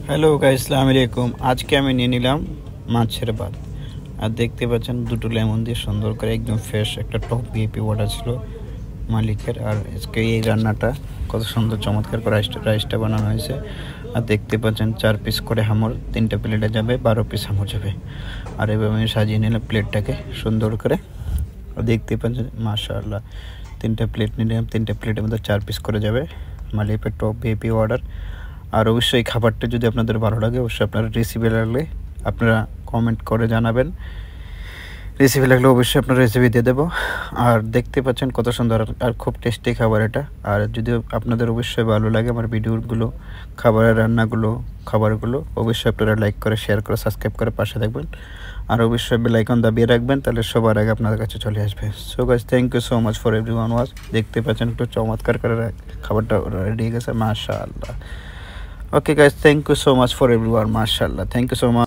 Hello guys, আসসালামু আলাইকুম। আজকে আমি নিয়ে নিলাম মাছের ভাত। আর দেখতে পাচ্ছেন দুটো লেমন দিয়ে সুন্দর করে একদম ফ্রেশ একটা টপ ভিআইপি অর্ডার ছিল মালিকের। আর আজকে এই রান্নাটা কত সুন্দর চমৎকার করে রাইসটা বানানো হয়েছে। আর দেখতে পাচ্ছেন 4 পিস করে হামর, 3টা প্লেটে যাবে, 12 পিস হামর যাবে। আর এভাবে আমি সাজিয়ে নিলাম প্লেটটাকে সুন্দর করে। আর দেখতে পাচ্ছেন মাশাআল্লাহ 3টা প্লেট নিলাম, 3টা প্লেটের মধ্যে 4 পিস করে যাবে। মালিকের টপ ভিআইপি অর্ডার। আর অবশ্যই খাবারটা যদি আপনাদের ভালো লাগে, অবশ্যই আপনারা রেসিপি লাগলে আপনারা কমেন্ট করে জানাবেন। রেসিপি লাগলে অবশ্যই আপনার রেসিপি দিয়ে দেবো। আর দেখতে পাচ্ছেন কত সুন্দর আর খুব টেস্টি খাবার এটা। আর যদি আপনাদের অবশ্যই ভালো লাগে আমার ভিডিওগুলো, খাবারের খাবারগুলো অবশ্যই আপনারা লাইক করে, শেয়ার করে, সাবস্ক্রাইব করে পাশে থাকবেন। আর অবশ্যই বেল আইকন দাবিয়ে রাখবেন, তাহলে সবার আগে আপনাদের কাছে চলে আসবে। So guys, thank you so much for everyone watch. দেখতে পাচ্ছেন একটু চমৎকার করে খাবারটা রেডি হয়ে গেছে, মাশাআল্লাহ। Okay guys, thank you so much for everyone, mashallah, thank you so much.